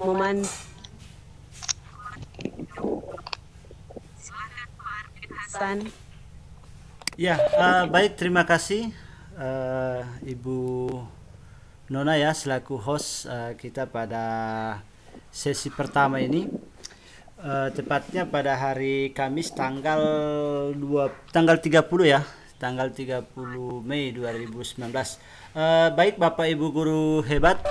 Momen San. Ya, baik, terima kasih Ibu Nona ya selaku host kita pada sesi pertama ini. Tepatnya pada hari Kamis tanggal 30 ya, tanggal 30 Mei 2019. Baik Bapak Ibu guru hebat,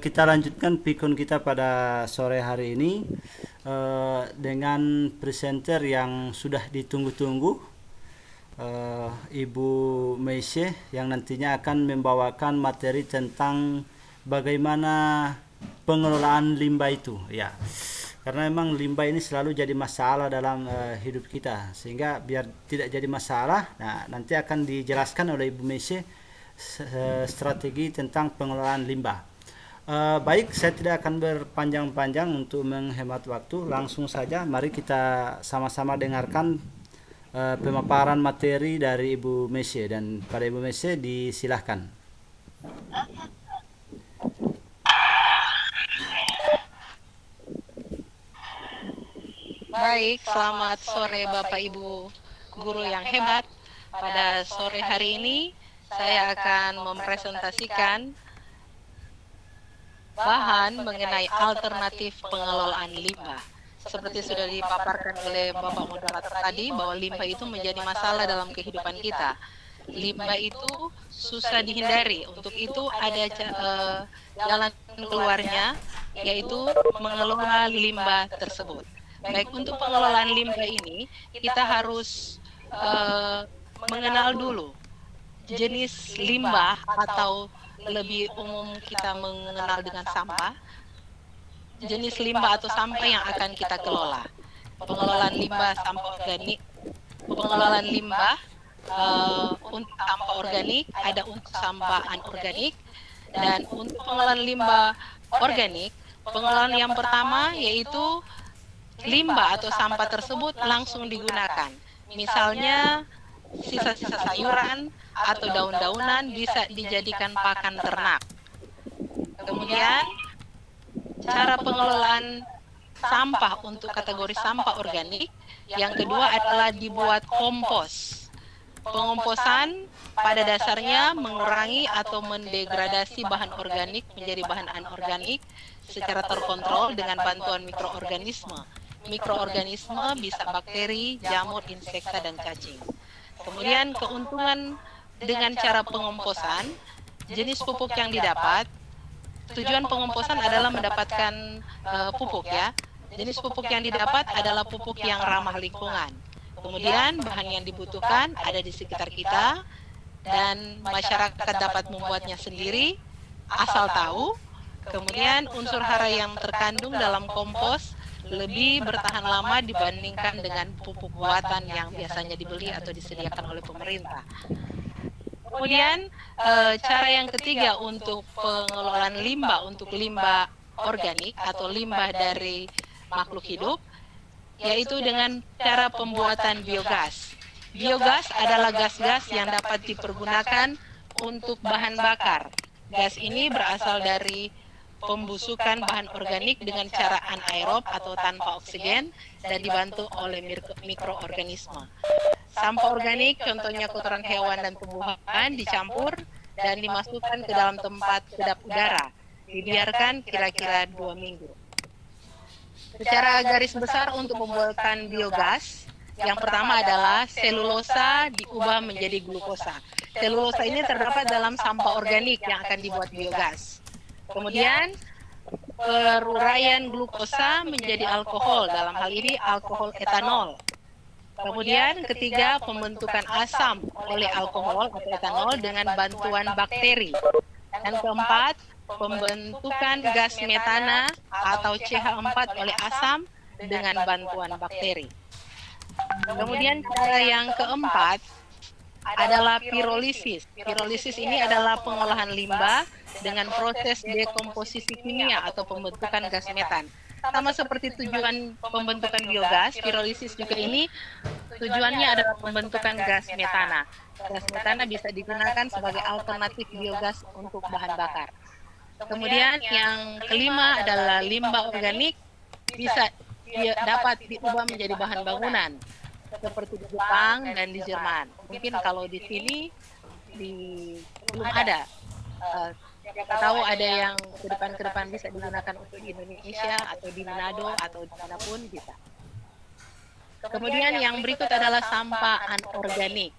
kita lanjutkan pikun kita pada sore hari ini dengan presenter yang sudah ditunggu-tunggu, Ibu Meisye, yang nantinya akan membawakan materi tentang bagaimana pengelolaan limbah itu ya. Karena memang limbah ini selalu jadi masalah dalam hidup kita, sehingga biar tidak jadi masalah, nah nanti akan dijelaskan oleh Ibu Meisye strategi tentang pengelolaan limbah. Baik, saya tidak akan berpanjang-panjang untuk menghemat waktu. Langsung saja, mari kita sama-sama dengarkan pemaparan materi dari Ibu Meisye, dan pada Ibu Meisye disilahkan. Baik, selamat sore Bapak Ibu guru yang hebat. Pada sore hari ini saya akan mempresentasikan bahan mengenai alternatif pengelolaan limbah. Seperti sudah dipaparkan oleh Bapak moderator tadi, bahwa limbah itu menjadi masalah dalam kehidupan kita. Limbah itu susah dihindari. Untuk itu ada jalan keluarnya, yaitu mengelola limbah tersebut. Baik, untuk pengelolaan limbah ini, kita harus mengenal dulu jenis limbah, atau lebih umum kita mengenal dengan sampah. Jenis limbah atau sampah yang akan kita kelola. Pengelolaan limbah sampah organik, pengelolaan limbah untuk sampah organik, ada untuk sampah anorganik, dan untuk pengelolaan limbah organik, pengelolaan yang pertama yaitu limbah atau sampah tersebut langsung digunakan. Misalnya sisa-sisa sayuran atau daun-daunan bisa dijadikan pakan ternak. Kemudian cara pengelolaan sampah untuk kategori sampah organik, yang kedua adalah dibuat kompos. Pengomposan pada dasarnya mengurangi atau mendegradasi bahan organik menjadi bahan anorganik secara terkontrol dengan bantuan mikroorganisme. Mikroorganisme bisa bakteri, jamur, insekta, dan cacing. Kemudian keuntungan dengan cara pengomposan, jenis pupuk yang didapat. Tujuan pengomposan adalah mendapatkan pupuk ya. Jenis pupuk yang didapat adalah pupuk yang ramah lingkungan. Kemudian bahan yang dibutuhkan ada di sekitar kita, dan masyarakat dapat membuatnya sendiri asal tahu. Kemudian unsur hara yang terkandung dalam kompos lebih bertahan lama dibandingkan dengan pupuk buatan yang biasanya dibeli atau disediakan oleh pemerintah. Kemudian cara yang ketiga untuk pengelolaan limbah, untuk limbah organik atau limbah dari makhluk hidup, yaitu dengan cara pembuatan biogas. Biogas adalah gas-gas yang dapat dipergunakan untuk bahan bakar. Gas ini berasal dari pembusukan bahan organik dengan cara anaerob atau tanpa oksigen dan dibantu oleh mikroorganisme. Sampah organik, contohnya kotoran hewan dan tumbuhan, dicampur dan dimasukkan ke dalam tempat kedap udara. Dibiarkan kira-kira 2 minggu. Secara garis besar untuk membuatkan biogas, yang pertama adalah selulosa diubah menjadi glukosa. Selulosa ini terdapat dalam sampah organik yang akan dibuat biogas. Kemudian peruraian glukosa menjadi alkohol, dalam hal ini alkohol etanol. Kemudian ketiga, pembentukan asam oleh alkohol atau etanol dengan bantuan bakteri. Dan keempat, pembentukan gas metana atau CH4 oleh asam dengan bantuan bakteri. Kemudian cara yang keempat adalah pirolisis. Pirolisis ini adalah pengolahan limbah dengan proses dekomposisi kimia atau pembentukan gas metan. Sama seperti tujuan pembentukan biogas, pirolisis juga ini tujuannya adalah pembentukan gas metana. Gas metana bisa digunakan sebagai alternatif biogas untuk bahan bakar. Kemudian yang kelima adalah limbah organik bisa dapat diubah menjadi bahan bangunan seperti di Jepang dan di Jerman. Mungkin kalau di sini belum ada. Siapa tahu ada yang ke depan bisa digunakan untuk di Indonesia atau di Manado atau dimanapun bisa. Kemudian yang berikut adalah sampah anorganik.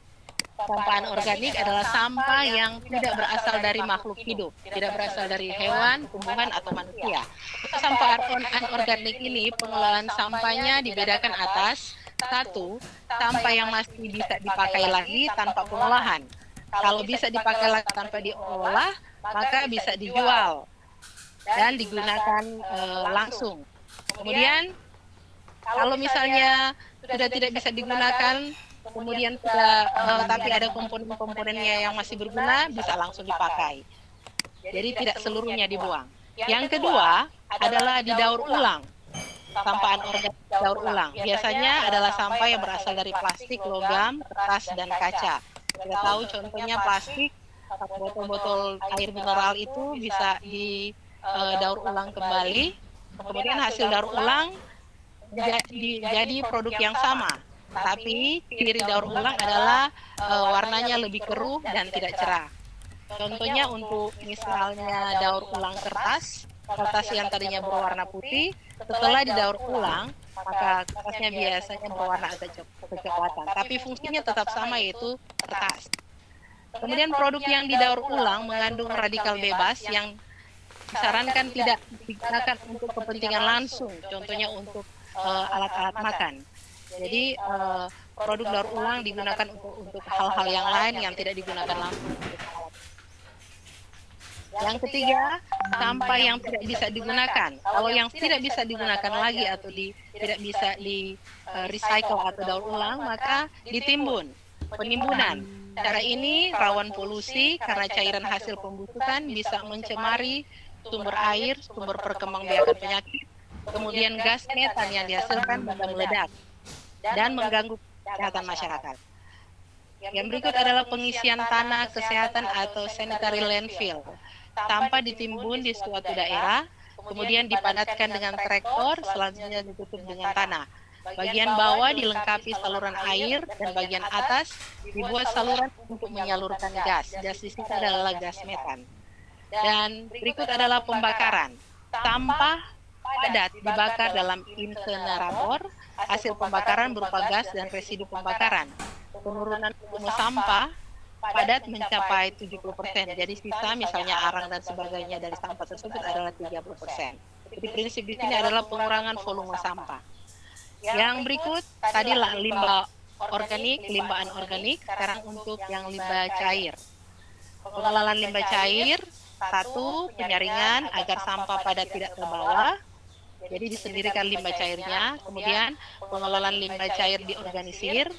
Sampah anorganik adalah sampah yang tidak berasal dari makhluk hidup, tidak berasal dari hewan, tumbuhan, atau manusia. Sampah anorganik ini pengelolaan sampahnya dibedakan atas satu, sampah yang masih bisa dipakai lagi tanpa pengolahan. Kalau bisa dipakai lagi tanpa diolah, maka bisa dijual dan digunakan langsung. Kemudian, kalau misalnya sudah tidak bisa digunakan, kemudian tapi ada komponen-komponennya yang masih berguna, bisa langsung dipakai. Jadi tidak seluruhnya dibuang. Yang kedua adalah didaur ulang. Sampah anorganik daur ulang. Biasanya adalah sampah yang berasal dari plastik, logam, kertas, dan kaca. Kita tahu contohnya plastik, botol-botol air mineral itu bisa didaur ulang kembali. Kemudian hasil daur ulang jadi produk yang sama. Tapi ciri daur ulang adalah warnanya lebih keruh dan tidak cerah. Contohnya untuk misalnya daur ulang kertas yang tadinya berwarna putih, setelah didaur ulang, maka kertasnya biasanya berwarna agak kecoklatan. Tapi fungsinya tetap sama, yaitu kertas. Kemudian produk yang didaur ulang mengandung radikal bebas yang disarankan tidak digunakan untuk kepentingan langsung, contohnya untuk alat-alat makan. Jadi produk daur ulang digunakan untuk hal-hal yang lain yang tidak digunakan langsung. Yang ketiga, sampah yang tidak bisa digunakan. Kalau yang tidak bisa digunakan lagi atau tidak bisa di recycle atau daur ulang, maka ditimbun, penimbunan. Cara ini rawan polusi karena cairan hasil pembusukan bisa mencemari sumber air, sumber perkembangbiakan penyakit, kemudian gas metan yang dihasilkan bisa meledak dan mengganggu kesehatan masyarakat. Yang berikut adalah pengisian tanah kesehatan atau sanitary landfill. Sampah ditimbun di suatu daerah, kemudian dipadatkan dengan traktor, selanjutnya ditutup dengan tanah. Bagian bawah dilengkapi saluran air, dan bagian atas dibuat saluran untuk menyalurkan gas. Gas di situ adalah gas metan. Dan berikut adalah pembakaran. Sampah padat dibakar dalam insenerator, hasil pembakaran berupa gas dan residu pembakaran. Penurunan volume sampah padat mencapai 70%. Jadi sisa misalnya arang dan sebagainya dari sampah tersebut adalah 30%. Jadi prinsip di sini adalah pengurangan volume sampah. Yang berikut tadilah limbah organik, limbah anorganik. Sekarang untuk yang limbah cair. Pengelolaan limbah cair, satu, penyaringan agar sampah padat tidak terbawa. Jadi disendirikan limbah cairnya. Kemudian pengelolaan limbah cair diorganisir.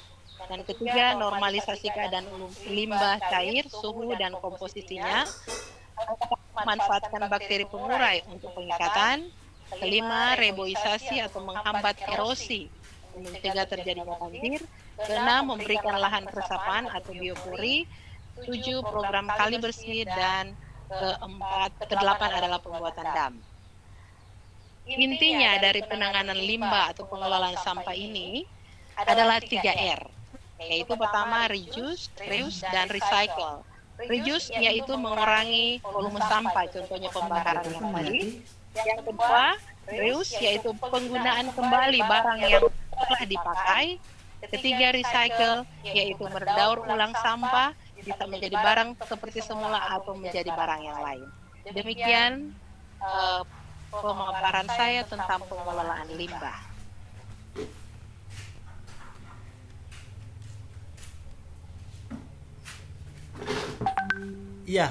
Dan ketiga, normalisasi keadaan limbah cair, suhu dan komposisinya. Manfaatkan bakteri pengurai untuk pengikatan. Kelima, reboisasi atau menghambat erosi, mencegah terjadinya banjir. Keenam, memberikan lahan resapan atau biopori. 7, program kali bersih. Dan kedelapan adalah pembuatan dam. Intinya dari penanganan limbah atau pengelolaan sampah ini adalah 3R. Yaitu pertama reduce, reuse, dan recycle. Reduce yaitu mengurangi volume sampah, contohnya pembakaran yang tadi. Yang kedua, reuse yaitu penggunaan kembali barang yang telah dipakai. Ketiga, recycle yaitu mendaur ulang sampah, bisa menjadi barang seperti semula atau menjadi barang yang lain. Demikian pemaparan saya tentang pengelolaan limbah. Ya,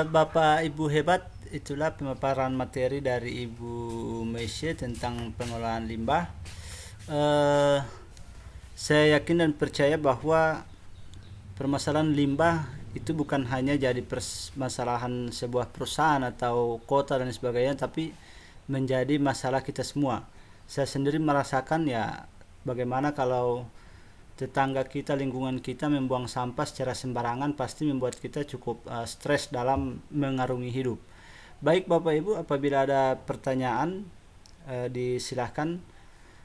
Bapak Ibu hebat, itulah pemaparan materi dari Ibu Meisye tentang pengelolaan limbah. Eh, saya yakin dan percaya bahwa permasalahan limbah itu bukan hanya jadi permasalahan sebuah perusahaan atau kota dan sebagainya, tapi menjadi masalah kita semua. Saya sendiri merasakan ya bagaimana kalau tetangga kita, lingkungan kita membuang sampah secara sembarangan, pasti membuat kita cukup stres dalam mengarungi hidup. Baik Bapak Ibu, apabila ada pertanyaan disilahkan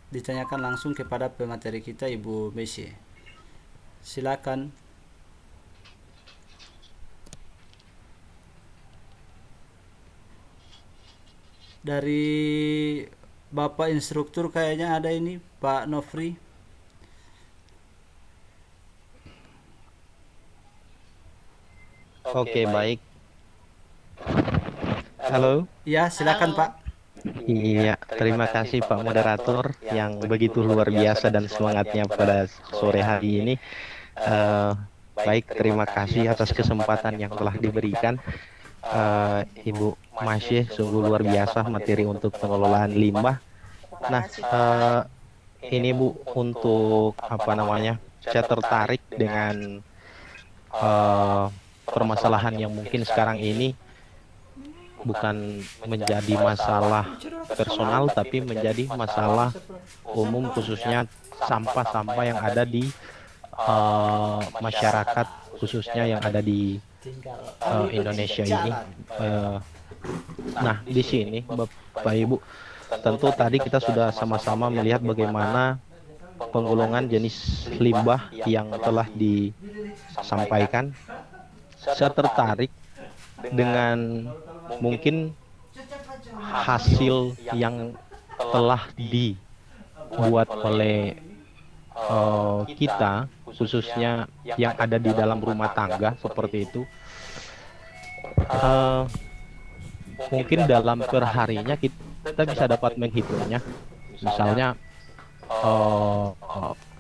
ditanyakan langsung kepada pemateri kita Ibu Meisye. Silakan. Dari Bapak instruktur kayaknya ada ini, Pak Nofri. Oke, baik. Halo. Ya, silakan Halo. Pak. Iya, terima kasih Pak Moderator yang begitu luar biasa dan semangatnya pada sore hari ini. Baik, terima kasih atas kesempatan yang telah diberikan. Ibu Meisye, sungguh luar biasa materi untuk pengelolaan limbah. Nah, ini Bu, untuk apa namanya, saya tertarik dengan permasalahan yang mungkin sekarang ini bukan menjadi masalah personal, tapi menjadi masalah umum, khususnya sampah-sampah yang ada di masyarakat, khususnya yang ada di Indonesia ini. Nah, di sini Bapak Ibu, tentu tadi kita sudah sama-sama melihat bagaimana penggolongan jenis limbah yang telah disampaikan. Saya tertarik dengan mungkin hasil yang telah dibuat oleh kita, khususnya yang ada di dalam rumah tangga seperti itu. Mungkin dalam perharinya kita bisa dapat menghitungnya. Misalnya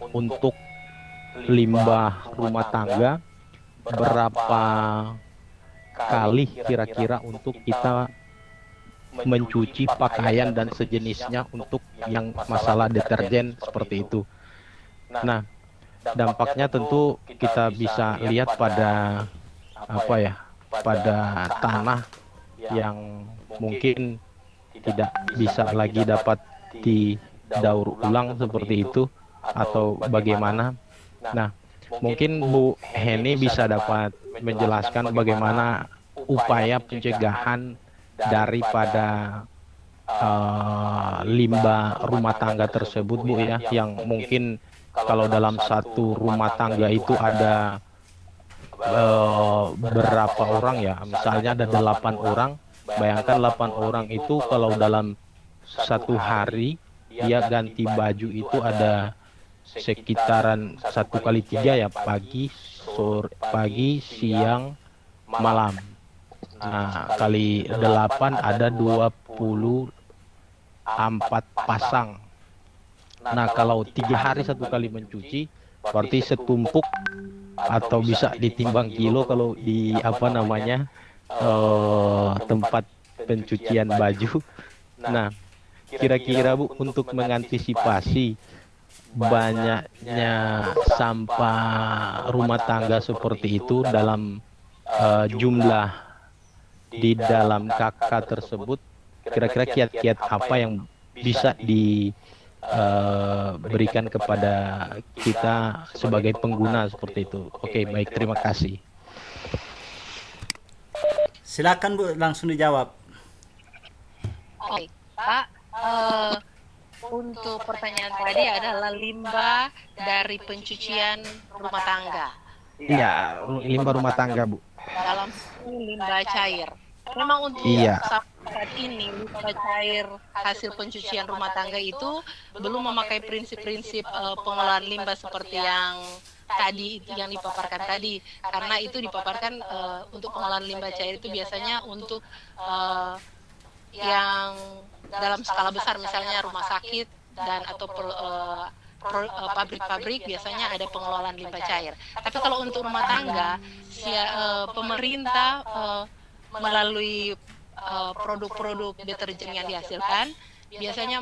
untuk limbah rumah tangga, berapa kali kira-kira untuk kita mencuci pakaian dan sejenisnya untuk yang masalah deterjen seperti itu. Nah, dampaknya tentu kita bisa lihat pada pada tanah yang mungkin tidak bisa lagi dapat didaur ulang seperti itu atau bagaimana. Nah, mungkin Bu Heni bisa dapat menjelaskan bagaimana upaya pencegahan daripada limbah rumah tangga tersebut, Bu, ya, yang mungkin kalau dalam satu rumah tangga itu ada berapa orang ya, misalnya ada 8 orang, bayangkan 8 orang itu kalau dalam satu hari dia ganti baju itu ada sekitaran 1 kali 3 ya, pagi, sore, pagi, siang, malam. Nah, kali 8 ada 24 pasang. Nah, kalau 3 hari 1 kali mencuci, berarti setumpuk atau bisa ditimbang kilo kalau di tempat pencucian baju. Nah, kira-kira Bu, untuk mengantisipasi banyaknya sampah rumah tangga seperti itu dalam jumlah di dalam KK tersebut, kira-kira kiat-kiat apa yang bisa diberikan kepada kita sebagai pengguna seperti itu. Oke, baik, terima kasih. Silakan Bu, langsung dijawab. Oke, Pak. Untuk pertanyaan tadi adalah limbah dari pencucian rumah tangga. Iya, limbah rumah tangga, Bu. Dalam limbah cair. Memang untuk saat ini limbah cair hasil pencucian rumah tangga itu belum memakai prinsip-prinsip pengelolaan limbah seperti yang tadi yang dipaparkan tadi, karena itu dipaparkan untuk pengelolaan limbah cair itu biasanya untuk yang dalam skala besar, misalnya rumah sakit dan atau pabrik-pabrik biasanya ada pengelolaan limbah cair. Tapi kalau untuk rumah tangga, pemerintah melalui produk-produk deterjen yang dihasilkan biasanya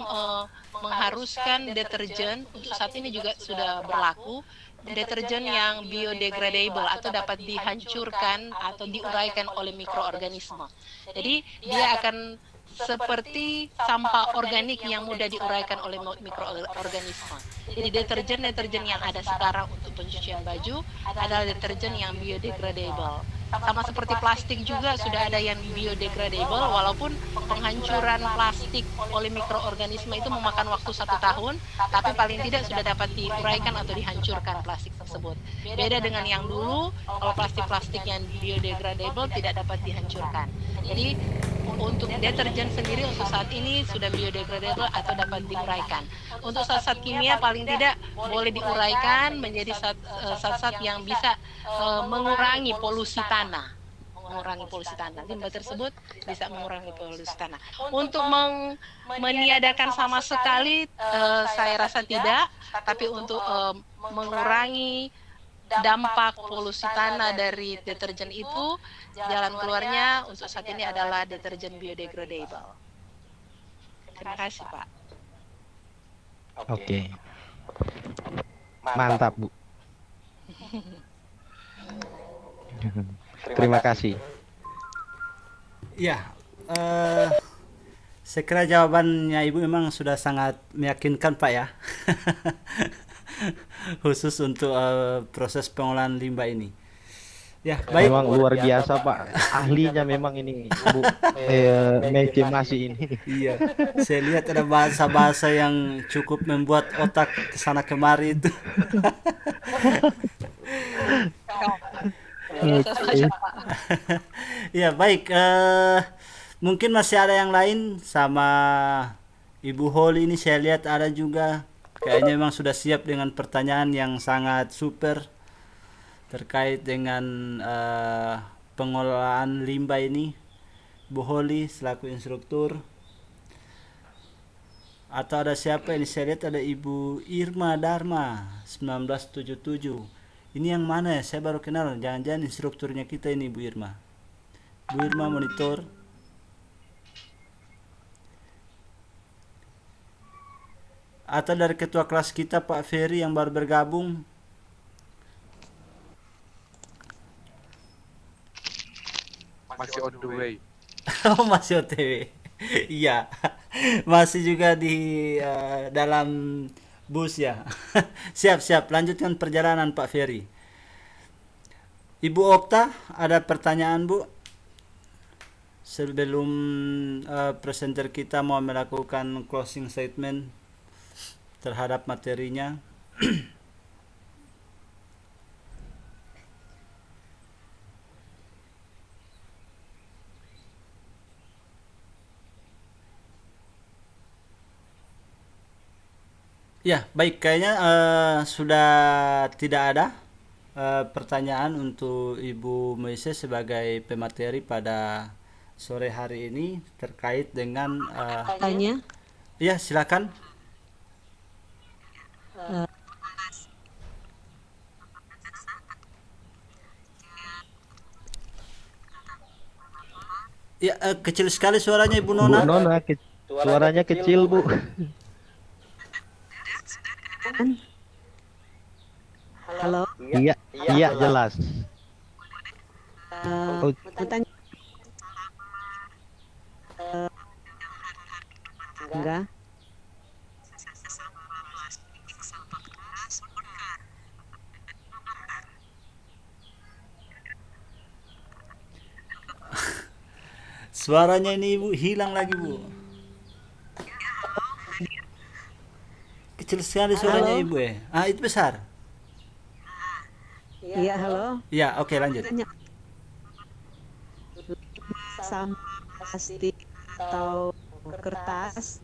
mengharuskan deterjen, untuk saat ini juga sudah berlaku, deterjen yang biodegradable atau dapat dihancurkan atau diuraikan oleh mikroorganisme. Jadi dia akan seperti sampah organik yang mudah diuraikan oleh mikroorganisme. Jadi deterjen-deterjen yang ada sekarang untuk pencucian baju adalah deterjen yang biodegradable. Sama seperti plastik juga sudah ada yang biodegradable, walaupun penghancuran plastik oleh mikroorganisme itu memakan waktu 1 tahun, tapi paling tidak sudah dapat diuraikan atau dihancurkan plastik tersebut. Beda dengan yang dulu, kalau plastik-plastik yang biodegradable tidak dapat dihancurkan. Jadi untuk deterjen sendiri untuk saat ini sudah biodegradable atau dapat diuraikan. Untuk zat-zat kimia paling tidak boleh diuraikan menjadi zat-zat yang bisa mengurangi polusi tanah. Limbah tersebut bisa mengurangi polusi tanah. Untuk meniadakan sama sekali saya rasa tidak, tapi untuk mengurangi dampak polusi tanah dari deterjen itu, jalan keluarnya untuk saat ini adalah deterjen biodegradable. Terima kasih, Pak. Oke. Mantap, Bu. Terima kasih. Ya, saya kira jawabannya Ibu memang sudah sangat meyakinkan, Pak ya. Khusus untuk proses pengolahan limbah ini. Ya, baik. Memang luar biasa, Pak. Ahlinya memang ini, Bu. Mece masih ini. Iya, saya lihat ada bahasa-bahasa yang cukup membuat otak kesana kemari itu. Ya, baik. Mungkin masih ada yang lain sama Ibu Holly ini. Saya lihat ada juga. Kayaknya memang sudah siap dengan pertanyaan yang sangat super terkait dengan pengelolaan limbah ini. Bu Holly selaku instruktur. Atau ada siapa ini? Saya lihat ada Ibu Irma Dharma 1977. Ini yang mana ya? Saya baru kenal. Jangan-jangan instrukturnya kita ini Bu Irma. Bu Irma monitor. Atau dari ketua kelas kita Pak Ferry yang baru bergabung. Masih on the way. Oh, masih OTW. Iya. Masih juga di dalam bus ya. Siap-siap, lanjutkan perjalanan Pak Ferry. Ibu Okta, ada pertanyaan Bu? Sebelum presenter kita mau melakukan closing statement terhadap materinya. Ya, baik, kayaknya sudah tidak ada pertanyaan untuk Ibu Moise sebagai pemateri pada sore hari ini terkait dengan Tanya. ya, silakan. Ya, kecil sekali suaranya Ibu Bu Nona. Nona, suaranya kecil, Bu. Halo. Iya, iya jelas. Oh, Tanya. Enggak. Suaranya ini Ibu hilang lagi Bu. Kecil sekali suaranya Halo. Ibu ya. Ah, itu besar. Iya, halo. Ya, oke, lanjut. Tanya. Sampah plastik atau kertas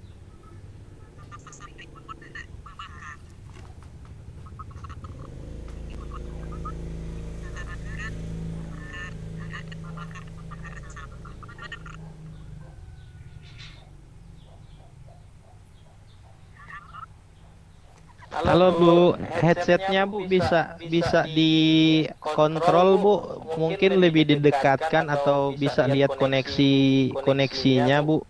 Halo Bu, headsetnya Bu bisa bisa dikontrol Bu, mungkin lebih didekatkan atau bisa lihat koneksinya Bu.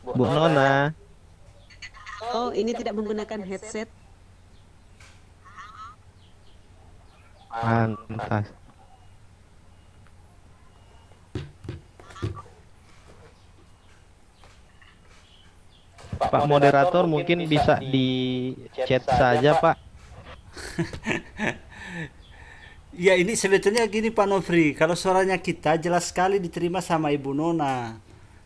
Bu Nona, Oh, ini tidak menggunakan headset. pantas. Pak moderator mungkin bisa di chat saja Pak. Ya ini sebetulnya gini Pak Nofri, kalau suaranya kita jelas sekali diterima sama Ibu Nona.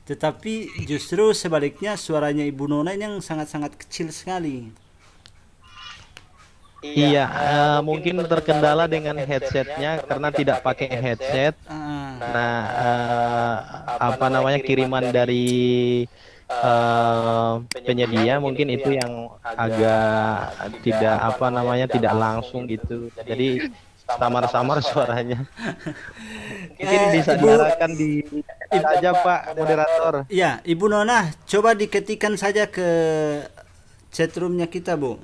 Tetapi justru sebaliknya suaranya Ibu Nona ini yang sangat-sangat kecil sekali. Iya, mungkin terkendala dengan headsetnya karena tidak pakai headset. Ah, Nah, apa namanya kiriman dari penyedia mungkin itu yang agak tidak apa namanya tidak langsung gitu. Jadi samar-samar suaranya. Mungkin bisa diarahkan di saja Pak moderator. ya Ibu Nona, coba diketikkan saja ke chatroomnya kita Bu.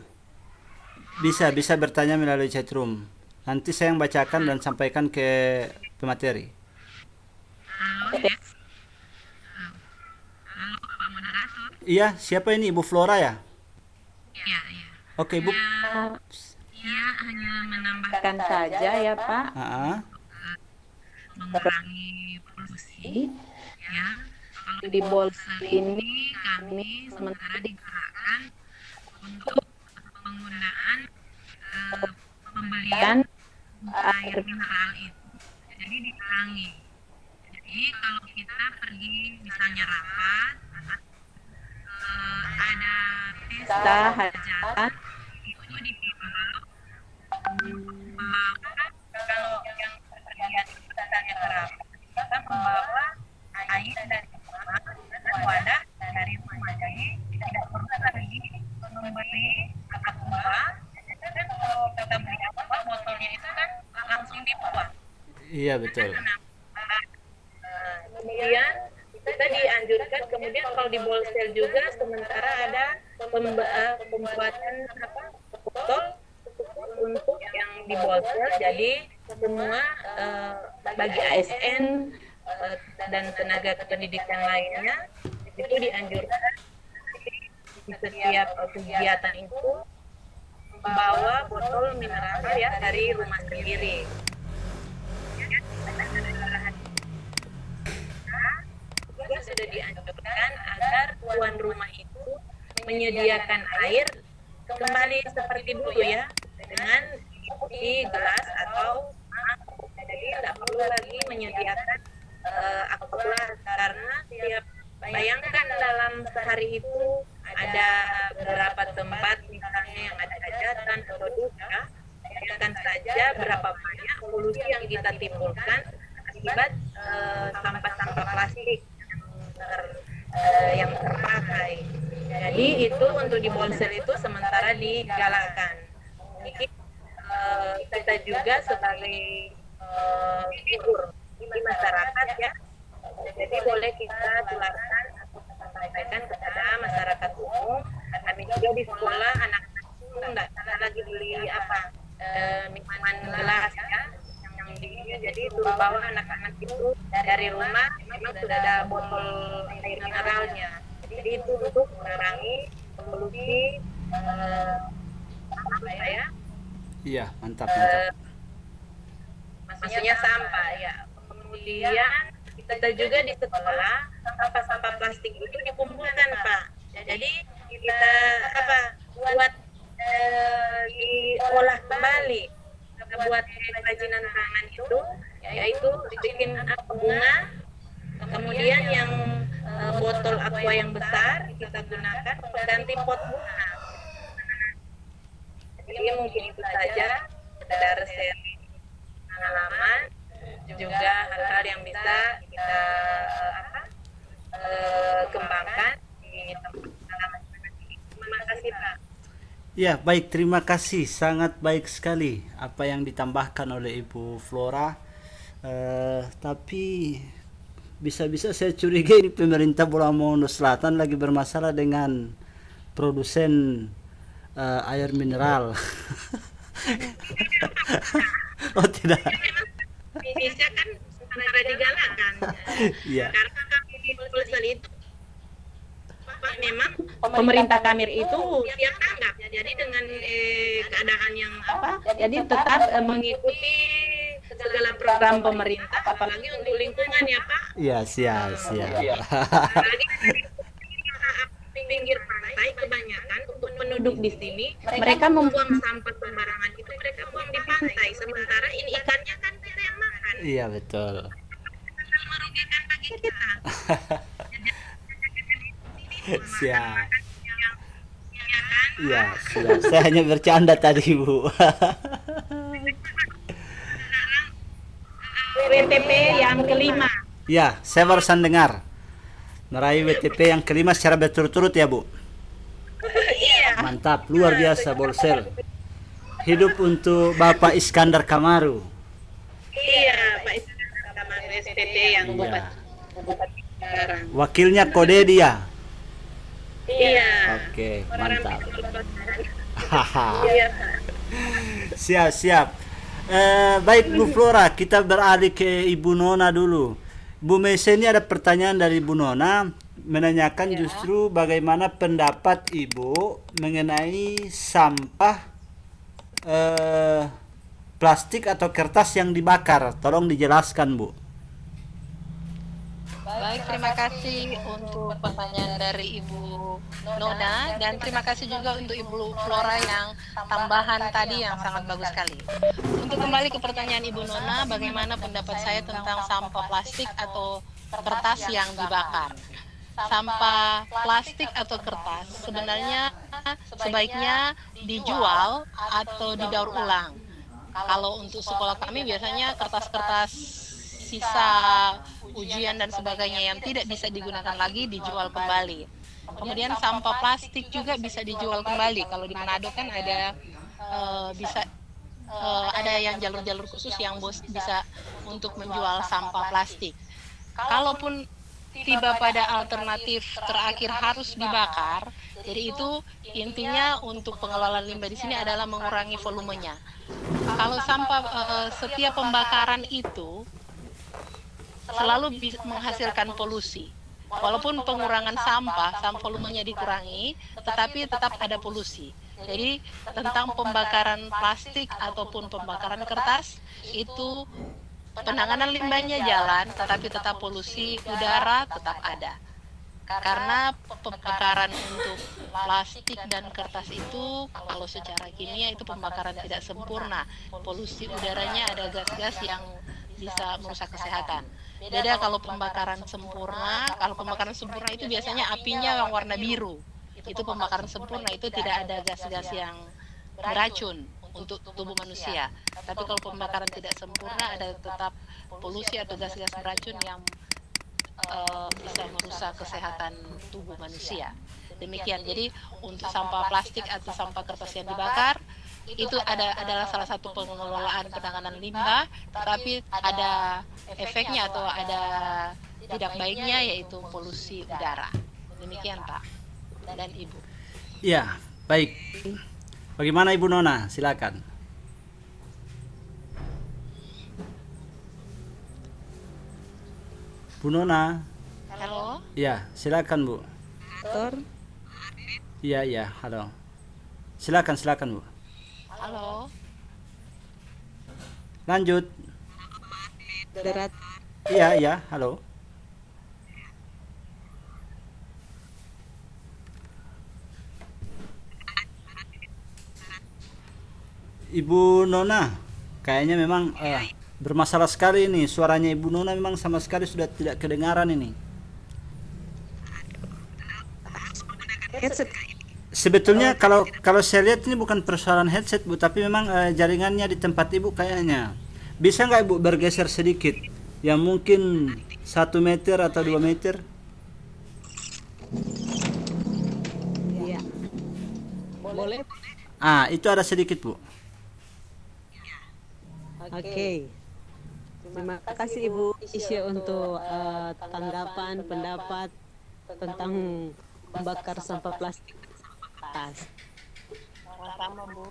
Bisa bertanya melalui chatroom. Nanti saya yang bacakan dan sampaikan ke pemateri. Iya, siapa ini Ibu Flora ya? Iya, iya. Oke, Bu. Dia hanya menambahkan Kan saja ya Pak. Ah, mengurangi polusi. Ya, kalau Di Bolsel ini kami sementara digerakkan untuk penggunaan pembelian air mineral itu. Jadi dikurangi. Jadi kalau kita pergi misalnya rapat, ada pesta hajatan, itu dihimbau membawa, kalau yang pergian itu misalnya ke rapat, kita membawa air dari rumah dan wadah dari rumah. Jadi tidak perlu lagi membeli aqua. Kan kalau kita beli aqua, botolnya itu kan langsung dibuang. iya betul. Kemudian kita dianjurkan, kemudian kalau di Bolsel juga sementara ada pembuatan botol untuk yang di Bolsel. Jadi semua bagi ASN dan tenaga kependidikan lainnya itu dianjurkan di setiap kegiatan itu membawa botol mineral ya dari rumah sendiri. Juga sudah dianjurkan agar tuan rumah itu menyediakan air kembali seperti dulu ya, dengan di gelas atau mangkuk. Jadi tidak perlu lagi menyediakan aqua, karena tiap bayangkan dalam sehari itu ada beberapa tempat misalnya yang ada hajatan atau duka, bayangkan saja berapa banyak polusi yang kita timbulkan akibat sampah-sampah plastik yang terpakai. Jadi itu untuk di Bolsel itu sementara digalakkan. Mungkin kita juga sebagai figur di masyarakat ya, jadi boleh kita tularkan atau sampaikan kepada masyarakat umum. Kami juga di sekolah anak-anak itu nggak lagi beli minuman gelas ya, jadi suruh bawa anak-anak itu dari rumah memang sudah ada botol air mineralnya. Jadi itu untuk mengurangi polusi ya. Iya, mantap. Maksudnya sampah ya. Kemudian kita juga di sekolah sampah-sampah plastik itu dikumpulkan Pak. Jadi kita buat diolah kembali. Kita buat kerajinan tangan itu, yaitu bikin bunga, kemudian yang botol aqua yang besar kita gunakan ganti pot bunga. Jadi mungkin itu saja dari seri pengalaman, juga hal-hal yang bisa kita kembangkan di tempat. Terima kasih Pak. Ya, baik, terima kasih. Sangat baik sekali apa yang ditambahkan oleh Ibu Flora. Tapi bisa-bisa saya curiga ini pemerintah Pulau Mondo Selatan lagi bermasalah dengan produsen air mineral. Oh tidak. Bisa kan sementara digalakan. Iya. Karena kami di Sulsel itu memang pemerintah Kamir itu siap tanggap. Jadi dengan keadaan yang jadi tetap mengikuti segala program pemerintah, apalagi untuk lingkungan ya Pak. Iya, siap. Apalagi pinggir pantai kebanyakan untuk penduduk di sini mereka membuang sampah sembarangan itu mereka buang di pantai, sementara ini ikannya kan kita yang makan. Iya, betul. Merugikan bagi kita. Siap. Iya, siap. Saya hanya bercanda tadi, Bu. WTP yang kelima. Ya, saya barusan dengar. Meraih WTP yang kelima secara berturut-turut ya, Bu. Iya. Mantap, luar biasa Bolsel. Hidup untuk Bapak Iskandar Kamaru. Iya, Pak Iskandar STT yang Iya. Bupati sekarang. Wakilnya Kode dia. Iya. Oke, mantap. Iya. Siap. Baik Bu Flora, kita beralih ke Ibu Nona dulu. Bu Mese, ini ada pertanyaan dari Bu Nona menanyakan justru bagaimana pendapat Ibu mengenai sampah plastik atau kertas yang dibakar. Tolong dijelaskan, Bu. Baik, terima kasih untuk pertanyaan dari Ibu Nona dan terima kasih juga untuk Ibu Flora yang tambahan tadi yang sangat bagus sekali. Untuk kembali ke pertanyaan Ibu Nona, bagaimana pendapat saya tentang sampah plastik atau kertas yang dibakar? Sampah plastik atau kertas sebenarnya sebaiknya dijual atau didaur ulang. Kalau untuk sekolah kami biasanya kertas-kertas sisa ujian dan sebagainya yang tidak bisa digunakan lagi dijual kembali. Kemudian sampah plastik juga bisa dijual kembali. Kalau di Manado kan ada ada yang jalur-jalur khusus yang bisa untuk menjual sampah plastik. Kalaupun tiba pada alternatif terakhir harus dibakar, jadi itu intinya untuk pengelolaan limbah di sini adalah mengurangi volumenya. Kalau sampah setiap pembakaran itu selalu bisa menghasilkan polusi. Walaupun pengurangan sampah volumenya dikurangi, tetapi tetap ada polusi. Jadi tentang pembakaran plastik ataupun pembakaran kertas itu penanganan limbahnya jalan, tetapi tetap polusi udara tetap ada. Karena pembakaran untuk plastik dan kertas itu kalau secara kimia itu pembakaran tidak sempurna. Polusi udaranya ada gas-gas yang bisa merusak kesehatan. Beda kalau pembakaran sempurna. Kalau pembakaran sempurna itu biasanya apinya yang warna biru. Itu pembakaran sempurna, itu tidak ada gas-gas yang beracun untuk tubuh manusia. Tapi kalau pembakaran tidak sempurna ada tetap polusi atau gas-gas beracun yang bisa merusak kesehatan tubuh manusia. Demikian. Jadi untuk sampah plastik atau sampah kertas yang dibakar itu adalah salah satu pengelolaan penanganan limbah, tapi ada efeknya atau ada tidak baiknya yaitu polusi udara. Demikian Pak dan Ibu. Ya, baik. Bagaimana Ibu Nona? Silakan. Bu Nona. Halo. Ya, silakan Bu. Tor, Iya, halo. Silakan Bu. Halo. Lanjut. berat, Iya, halo. Ibu Nona, kayaknya memang bermasalah sekali ini. Suaranya Ibu Nona memang sama sekali sudah tidak kedengaran ini. headset, Sebetulnya kalau saya lihat ini bukan persoalan headset Bu, tapi memang jaringannya di tempat Ibu kayaknya. Bisa nggak Ibu bergeser sedikit? Yang mungkin 1 meter atau 2 meter? ya. Boleh? Itu ada sedikit Bu. Oke. Terima kasih Ibu Isya untuk tanggapan, pendapat tentang membakar sampah plastik Tas. Sama-sama, Bu.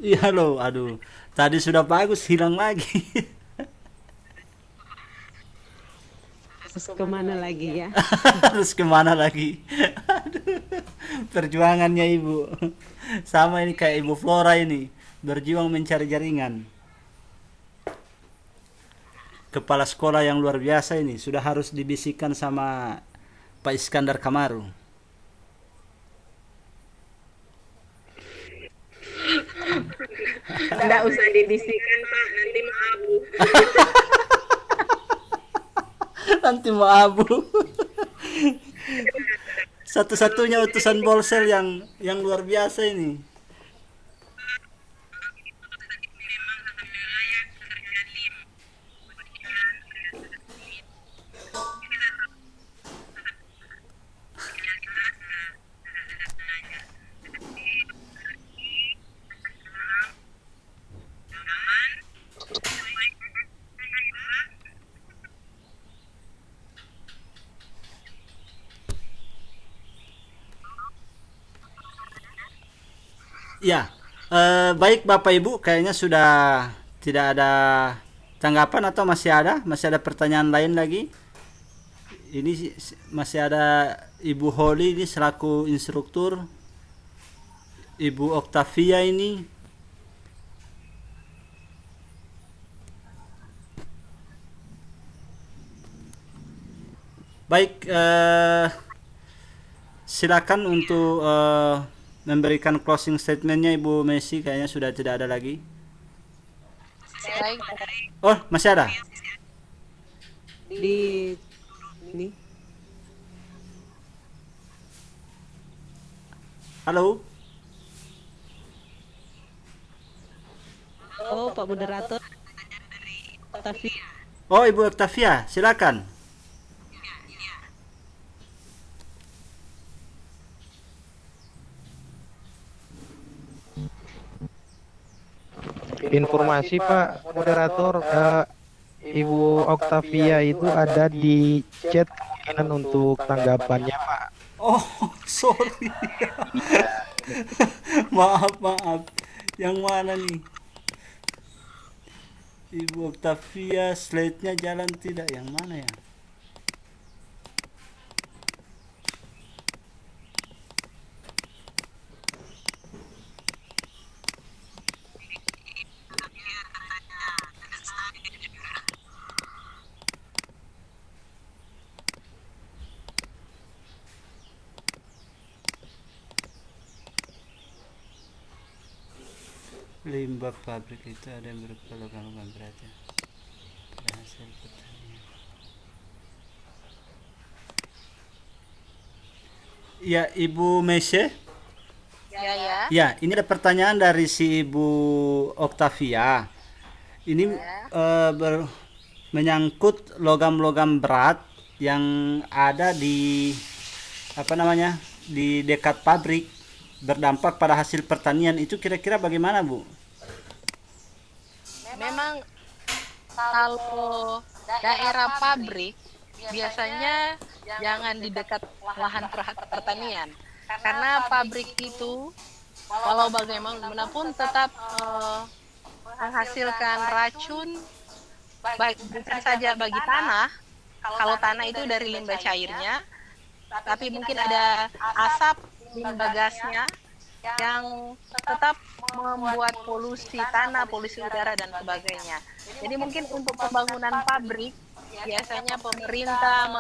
Iya loh, aduh. Tadi sudah bagus, hilang lagi. Terus kemana lagi ya? Harus kemana lagi? Aduh, perjuangannya Ibu. Sama ini kayak Ibu Flora ini. Berjuang mencari jaringan. Kepala sekolah yang luar biasa ini. Sudah harus dibisikkan sama Pak Iskandar Kamaru. Nggak usah dibisikkan Pak, nanti maabu. Nanti mau abu. Satu-satunya utusan Bolsel yang luar biasa ini. Ya, baik Bapak Ibu, kayaknya sudah tidak ada tanggapan atau masih ada? Masih ada pertanyaan lain lagi? Ini masih ada Ibu Holly ini selaku instruktur, Ibu Octavia ini. Baik, silakan untuk memberikan closing statementnya Ibu Messi, kayaknya sudah tidak ada lagi. Baik, Oh, masih ada? Di ini. Halo? Oh, Pak Moderator. Tapi Oh, Ibu Octavia, silakan. Informasi Pak Moderator, Ibu Octavia itu ada di chat kemungkinan untuk tanggapannya Pak. Oh, sorry. Maaf. Yang mana nih? Ibu Octavia, slide-nya jalan tidak? Yang mana ya? Limbah pabrik itu ada yang berupa logam-logam berat ya. Pada hasil pertanian. Ya, Ibu Messi. ya. Ya, ini ada pertanyaan dari si Ibu Octavia. Ini menyangkut logam-logam berat yang ada di di dekat pabrik, berdampak pada hasil pertanian. Itu kira-kira bagaimana, Bu? Memang kalau daerah pabrik biasanya jangan di dekat lahan pertanian, karena pabrik itu walau bagaimanapun tetap menghasilkan racun, bukan saja bagi tanah. Kalau tanah itu dari limbah cairnya, tapi mungkin ada asap limbah gasnya yang tetap membuat polusi tanah, polusi udara dan sebagainya. Jadi mungkin untuk pembangunan pabrik biasanya pemerintah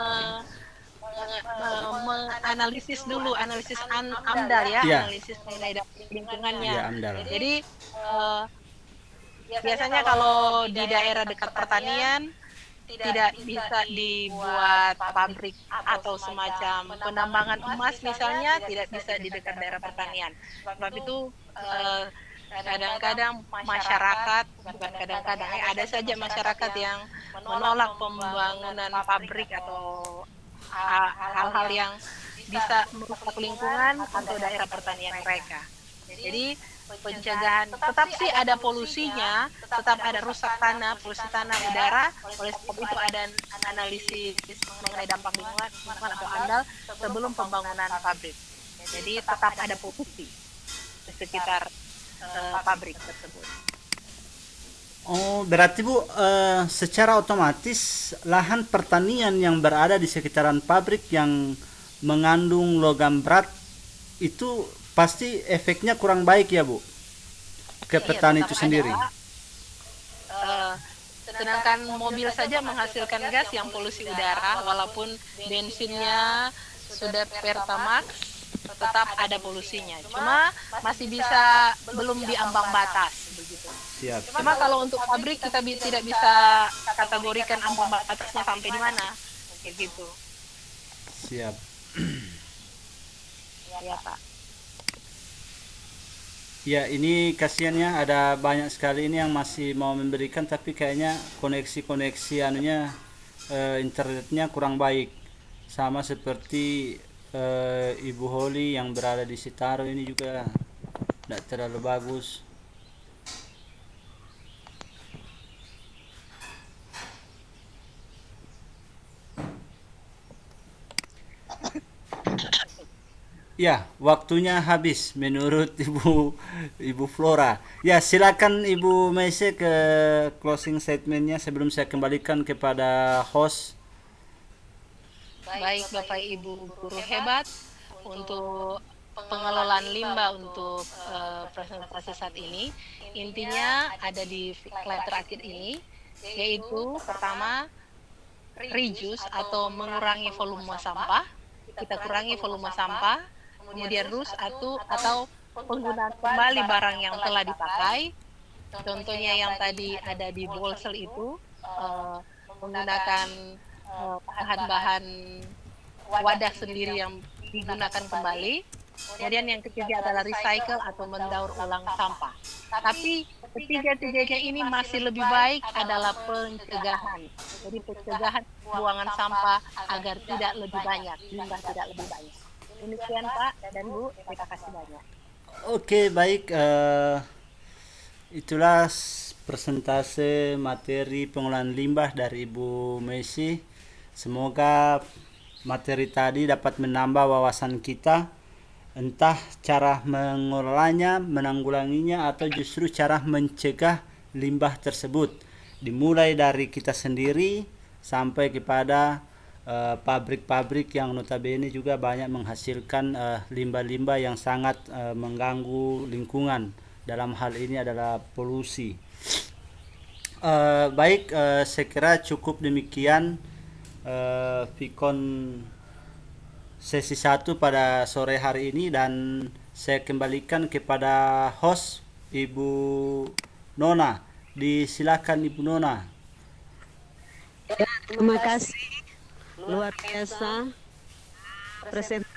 menganalisis dulu, analisis AMDAL ya, Ya. analisis mengenai dampak lingkungannya. Ya, AMDAL. Jadi biasanya kalau di daerah dekat pertanian tidak bisa dibuat pabrik atau semacam penambangan emas misalnya, tidak bisa di dekat daerah pertanian. Sebab itu kadang-kadang masyarakat, bukan kadang-kadang ya, ada saja masyarakat yang menolak pembangunan pabrik atau hal-hal yang bisa merusak lingkungan atau daerah pertanian mereka. Jadi pencegahan. Tetap sih ada polusinya, tetap ada rusak tanah, polusi tanah, udara. Oleh sebab itu ada analisis mengenai dampak lingkungan atau AMDAL sebelum pembangunan pabrik. Jadi tetap ada polusi di sekitar pabrik tersebut. Oh, berarti Bu, secara otomatis lahan pertanian yang berada di sekitaran pabrik yang mengandung logam berat itu pasti efeknya kurang baik ya Bu, ke petani itu sendiri. Sedangkan mobil saja menghasilkan gas yang polusi udara, walaupun bensinnya sudah Pertamax, tetap ada polusinya. Cuma masih bisa belum di ambang batas begitu. Siap. Cuma kalau untuk pabrik kita tidak bisa kategorikan ambang batasnya sampai di mana, kayak gitu. Siap. Ya Pak. Ya, ini kasihannya ada banyak sekali ini yang masih mau memberikan, tapi kayaknya koneksi anunya internetnya kurang baik. Sama seperti Ibu Holly yang berada di Sitaro ini juga tidak terlalu bagus. Ya, waktunya habis menurut Ibu Flora. Ya, silakan Ibu Meise ke closing statementnya sebelum saya kembalikan kepada host. Baik Bapak Ibu guru hebat, untuk pengelolaan limbah untuk presentasi saat ini, intinya ada di slide terakhir ini, yaitu pertama reduce atau mengurangi volume sampah. Kita kurangi volume sampah, kemudian reuse atau penggunaan kembali barang yang telah dipakai. Contohnya yang tadi ada di Bolsel itu menggunakan bahan-bahan wadah sendiri yang digunakan kembali. Kemudian yang ketiga adalah recycle atau mendaur ulang sampah. Tapi ketiga-tiganya ini masih lebih baik adalah pencegahan. Jadi pencegahan buangan sampah agar tidak lebih banyak, limbah tidak lebih banyak. Demikian Pak dan Bu, terima kasih banyak. Oke, baik. Itulah presentase materi pengolahan limbah dari Ibu Messi. Semoga materi tadi dapat menambah wawasan kita, entah cara mengolahnya, menanggulanginya, atau justru cara mencegah limbah tersebut. Dimulai dari kita sendiri sampai kepada pabrik-pabrik yang notabene juga banyak menghasilkan limbah-limbah yang sangat mengganggu lingkungan. Dalam hal ini adalah polusi. Baik, saya kira cukup demikian Vicon sesi 1 pada sore hari ini, dan saya kembalikan kepada host Ibu Nona. Disilakan Ibu Nona. Ya, terima kasih. Luar biasa presentasi